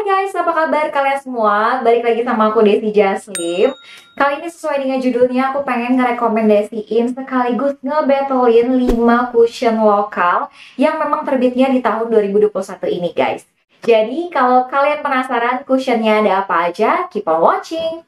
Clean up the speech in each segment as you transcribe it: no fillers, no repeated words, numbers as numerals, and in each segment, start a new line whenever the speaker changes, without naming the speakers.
Guys, apa kabar kalian semua? Balik lagi sama aku Desi Jaslim. Kali ini sesuai dengan judulnya, aku pengen ngerekomendasiin sekaligus ngebattlein 5 cushion lokal yang memang terbitnya di tahun 2021 ini guys. Jadi kalau kalian penasaran cushionnya ada apa aja, keep on watching!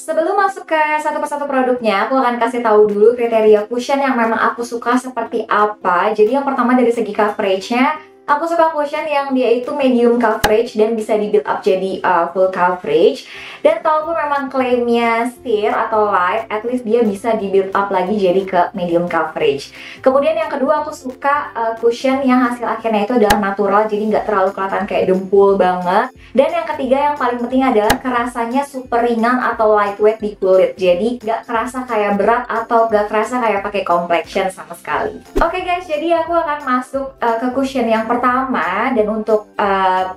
Sebelum masuk ke satu persatu produknya, aku akan kasih tahu dulu kriteria cushion yang memang aku suka seperti apa. Jadi yang pertama dari segi coveragenya, aku suka cushion yang dia itu medium coverage dan bisa di build up jadi full coverage. Dan kalaupun memang klaimnya sheer atau light, at least dia bisa di build up lagi jadi ke medium coverage. Kemudian yang kedua, aku suka cushion yang hasil akhirnya itu adalah natural, jadi nggak terlalu kelihatan kayak dempul banget. Dan yang ketiga yang paling penting adalah kerasanya super ringan atau lightweight di kulit, jadi nggak kerasa kayak berat atau nggak kerasa kayak pakai complexion sama sekali. Oke guys, jadi aku akan masuk ke cushion yang pertama, dan untuk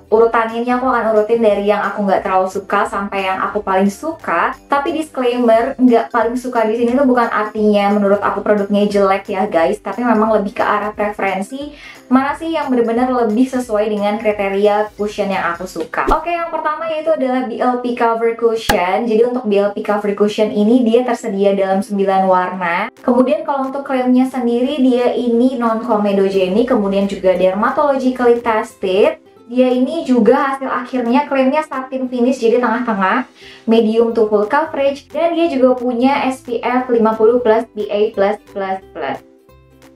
urutan ini aku akan urutin dari yang aku nggak terlalu suka sampai yang aku paling suka. Tapi disclaimer, nggak paling suka di sini tuh bukan artinya menurut aku produknya jelek ya guys, tapi memang lebih ke arah preferensi mana sih yang benar-benar lebih sesuai dengan kriteria cushion yang aku suka. Oke, yang pertama yaitu adalah BLP Cover Cushion. Jadi untuk BLP Cover Cushion ini dia tersedia dalam 9 warna. Kemudian kalau untuk klaimnya sendiri, dia ini non-comedogenic, kemudian juga dermatologically tested. Dia ini juga hasil akhirnya klaimnya satin finish, jadi tengah-tengah, medium to full coverage, dan dia juga punya SPF 50+ PA+++.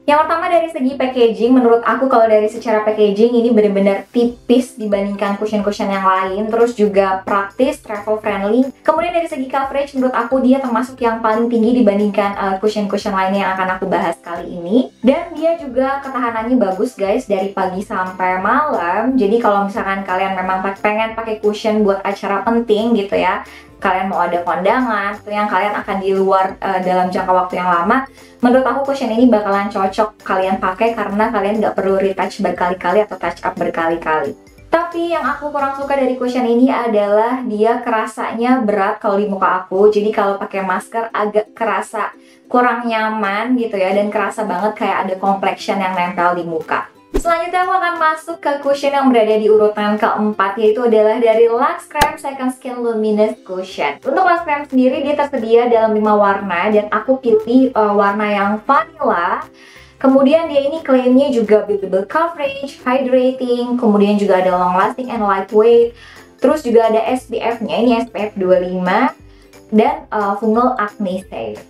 Yang pertama dari segi packaging, menurut aku kalau dari secara packaging ini benar-benar tipis dibandingkan cushion-cushion yang lain, terus juga praktis, travel friendly. Kemudian dari segi coverage, menurut aku dia termasuk yang paling tinggi dibandingkan cushion-cushion lainnya yang akan aku bahas kali ini. Dan dia juga ketahanannya bagus guys, dari pagi sampai malam. Jadi kalau misalkan kalian memang pengen pakai cushion buat acara penting gitu ya, kalian mau ada kondangan, atau yang kalian akan di luar dalam jangka waktu yang lama, menurut aku cushion ini bakalan cocok kalian pakai karena kalian nggak perlu retouch berkali-kali atau touch up berkali-kali. Tapi yang aku kurang suka dari cushion ini adalah dia kerasanya berat kalau di muka aku. Jadi kalau pakai masker agak kerasa kurang nyaman gitu ya, dan kerasa banget kayak ada complexion yang nempel di muka. Selanjutnya aku akan masuk ke cushion yang berada di urutan keempat, yaitu adalah dari Lux Creme Second Skin Luminous Cushion. Untuk Lux Creme sendiri dia tersedia dalam 5 warna, dan aku pilih warna yang vanilla. Kemudian dia ini klaimnya juga buildable coverage, hydrating, kemudian juga ada long lasting and lightweight. Terus juga ada SPF-nya, ini SPF 25, dan fungal acne safe.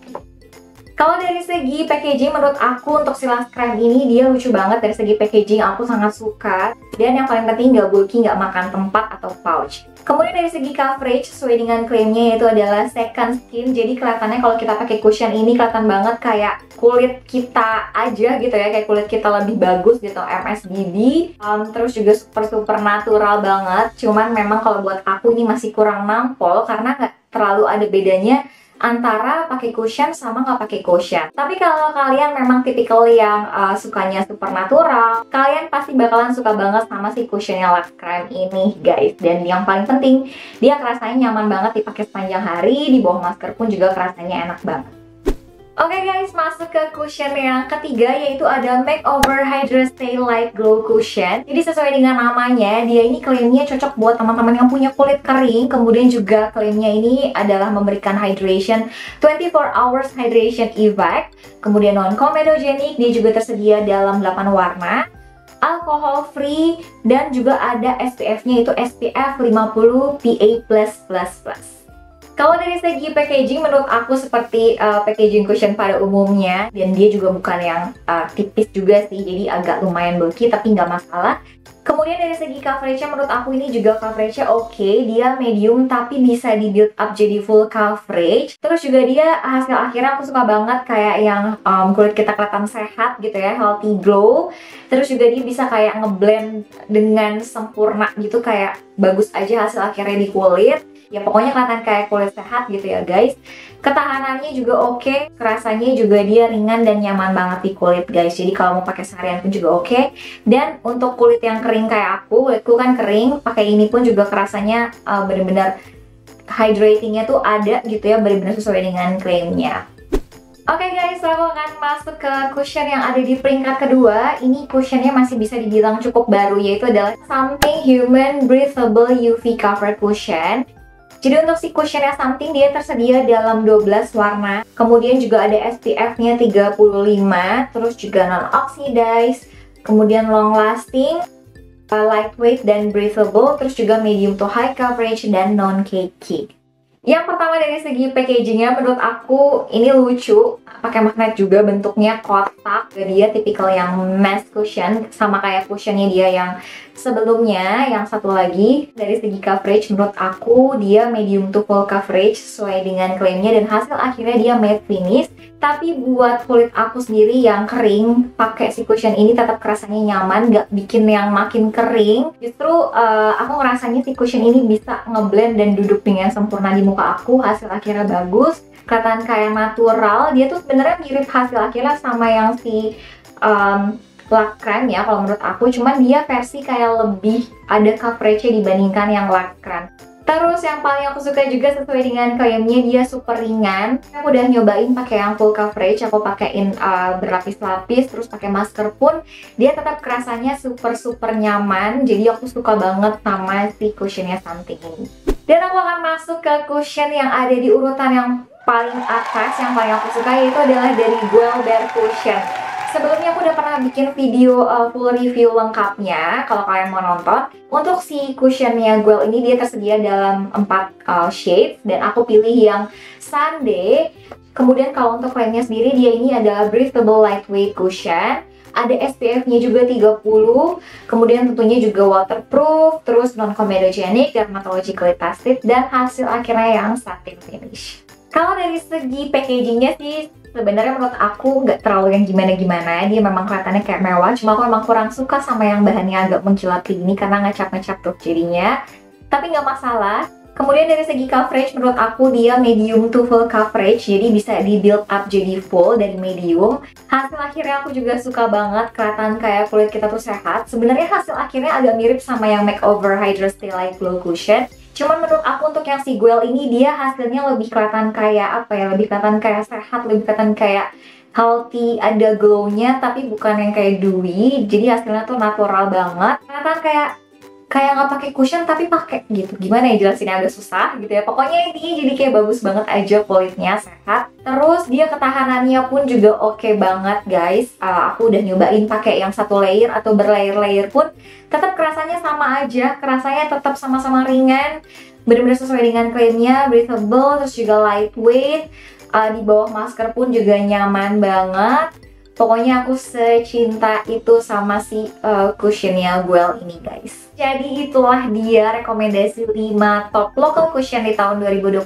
Kalau dari segi packaging, menurut aku untuk si Lux Creme ini dia lucu banget. Dari segi packaging aku sangat suka. Dan yang paling penting nggak bulky, nggak makan tempat atau pouch. Kemudian dari segi coverage, sesuai dengan klaimnya yaitu adalah second skin. Jadi kelihatannya kalau kita pakai cushion ini kelihatan banget kayak kulit kita aja gitu ya, kayak kulit kita lebih bagus gitu, MSBB. Terus juga super natural banget. Cuman memang kalau buat aku ini masih kurang nampol karena nggak terlalu ada bedanya antara pakai cushion sama nggak pakai cushion. Tapi kalau kalian memang tipikal yang sukanya super natural, kalian pasti bakalan suka banget sama si cushionnya Lux Creme ini guys. Dan yang paling penting, dia kerasanya nyaman banget dipakai sepanjang hari, di bawah masker pun juga kerasanya enak banget. Oke guys, masuk ke cushion yang ketiga, yaitu ada Makeover Hydra Stay Light Glow Cushion. Jadi sesuai dengan namanya, dia ini klaimnya cocok buat teman-teman yang punya kulit kering. Kemudian juga klaimnya ini adalah memberikan hydration 24 hours hydration effect. Kemudian non-comedogenic, dia juga tersedia dalam 8 warna, alcohol free, dan juga ada SPF-nya itu SPF 50 PA+++. Kalau dari segi packaging, menurut aku seperti packaging cushion pada umumnya, dan dia juga bukan yang tipis juga sih, jadi agak lumayan bulky tapi nggak masalah. Kemudian dari segi coveragenya, menurut aku ini juga coveragenya oke. Dia medium tapi bisa di build up jadi full coverage. Terus juga dia hasil akhirnya aku suka banget kayak yang kulit kita kelihatan sehat gitu ya, healthy glow. Terus juga dia bisa kayak ngeblend dengan sempurna gitu, kayak bagus aja hasil akhirnya di kulit. Ya pokoknya kelihatan kayak kulit sehat gitu ya guys. Ketahanannya juga oke, rasanya juga dia ringan dan nyaman banget di kulit guys. Jadi kalau mau pakai seharian pun juga oke. Dan untuk kulit yang kering kayak aku, kulitku kan kering, pakai ini pun juga kerasanya bener-bener hydratingnya tuh ada gitu ya, bener-bener sesuai dengan klaimnya. Oke guys, aku akan masuk ke cushion yang ada di peringkat kedua. Ini cushionnya masih bisa dibilang cukup baru, yaitu adalah Something Human Breathable UV Cover Cushion. Jadi untuk si cushionnya Something, dia tersedia dalam 12 warna. Kemudian juga ada SPF-nya 35, terus juga non-oxidize, kemudian long lasting, lightweight dan breathable, terus juga medium to high coverage dan non-cakey. Yang pertama dari segi packagingnya, menurut aku ini lucu, pakai magnet juga, bentuknya kotak. Dia tipikal yang mesh cushion, sama kayak cushionnya dia yang sebelumnya. Yang satu lagi, dari segi coverage menurut aku dia medium to full coverage sesuai dengan klaimnya, dan hasil akhirnya dia matte finish. Tapi buat kulit aku sendiri yang kering, pakai si cushion ini tetap rasanya nyaman, gak bikin yang makin kering. Justru aku ngerasanya si cushion ini bisa ngeblend dan duduk dengan sempurna di muka aku. Hasil akhirnya bagus, kelihatan kayak natural. Dia tuh sebenarnya mirip hasil akhirnya sama yang si lac crème ya kalau menurut aku, cuman dia versi kayak lebih ada coverage-nya dibandingkan yang lac crème. Terus yang paling aku suka juga sesuai dengan klaimnya, dia super ringan. Aku udah nyobain pakai yang full coverage, aku pakein berlapis-lapis, terus pakai masker pun dia tetap kerasanya super nyaman. Jadi aku suka banget sama si cushionnya Something ini. Dan aku akan masuk ke cushion yang ada di urutan yang paling atas, yang paling aku suka, yaitu adalah dari Guel Bare Cushion. Sebelumnya aku udah pernah bikin video full review lengkapnya kalau kalian mau nonton. Untuk si cushionnya Guel ini dia tersedia dalam 4 shades, dan aku pilih yang Sunday. Kemudian kalau untuk klaimnya sendiri, dia ini adalah breathable lightweight cushion. Ada SPF-nya juga 30, kemudian tentunya juga waterproof, terus non-comedogenic, dermatologically tested, dan hasil akhirnya yang satin finish. Kalau dari segi packagingnya sih, sebenarnya menurut aku nggak terlalu yang gimana-gimana. Dia memang kelihatannya kayak mewah, cuma aku emang kurang suka sama yang bahannya agak mengkilap ini karena ngecap-ngecap tuh jadinya. Tapi nggak masalah. Kemudian dari segi coverage, menurut aku dia medium to full coverage, jadi bisa di build up jadi full dari medium. Hasil akhirnya aku juga suka banget, kelihatan kayak kulit kita tuh sehat. Sebenarnya hasil akhirnya agak mirip sama yang Makeover Hydra Stay Light Glow Cushion. Cuman menurut aku untuk yang si Guel ini, dia hasilnya lebih kelihatan kayak apa ya, lebih kelihatan kayak sehat, lebih kelihatan kayak healthy, ada glow-nya tapi bukan yang kayak dewy. Jadi hasilnya tuh natural banget. Kelihatan kayak nggak pakai cushion tapi pakai gitu. Gimana ya jelasinnya, agak susah gitu ya. Pokoknya intinya jadi kayak bagus banget aja, kulitnya sehat. Terus dia ketahanannya pun juga oke banget guys. Aku udah nyobain pakai yang satu layer atau berlayer-layer pun tetap kerasanya sama aja. Kerasanya tetap sama-sama ringan. Bener-bener sesuai dengan klaimnya, breathable, terus juga lightweight. Di bawah masker pun juga nyaman banget. Pokoknya aku secinta itu sama si cushionnya Guel ini guys. Jadi itulah dia rekomendasi 5 top local cushion di tahun 2021.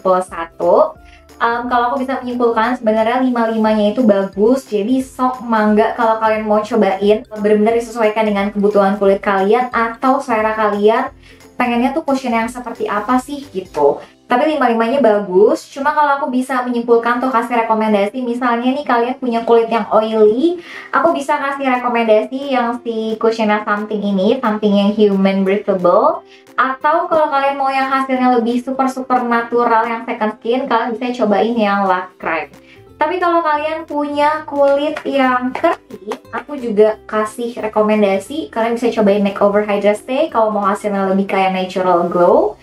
Kalau aku bisa menyimpulkan, sebenarnya 5-5-nya itu bagus. Jadi sok mangga kalau kalian mau cobain. Benar-benar disesuaikan dengan kebutuhan kulit kalian atau selera kalian. Pengennya tuh cushion yang seperti apa sih gitu. Tapi 5-5-nya bagus. Cuma kalau aku bisa menyimpulkan tuh kasih rekomendasi, misalnya nih kalian punya kulit yang oily, aku bisa kasih rekomendasi yang si cushionnya Something ini, Something yang human breathable. Atau kalau kalian mau yang hasilnya lebih super natural yang second skin, kalian bisa cobain yang lac crème. Tapi kalau kalian punya kulit yang kering, aku juga kasih rekomendasi kalian bisa cobain Makeover Hydra Stay kalau mau hasilnya lebih kayak natural glow.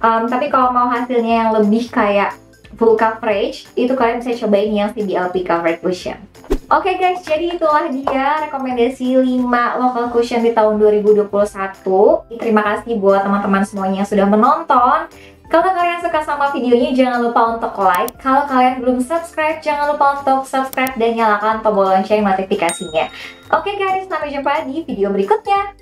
Tapi kalau mau hasilnya yang lebih kayak full coverage, itu kalian bisa cobain yang CBLP Covered Cushion. Oke guys, jadi itulah dia rekomendasi 5 local cushion di tahun 2021. Terima kasih buat teman-teman semuanya yang sudah menonton. Kalau kalian suka sama videonya, jangan lupa untuk like. Kalau kalian belum subscribe, jangan lupa untuk subscribe dan nyalakan tombol lonceng notifikasinya. Oke guys, sampai jumpa di video berikutnya.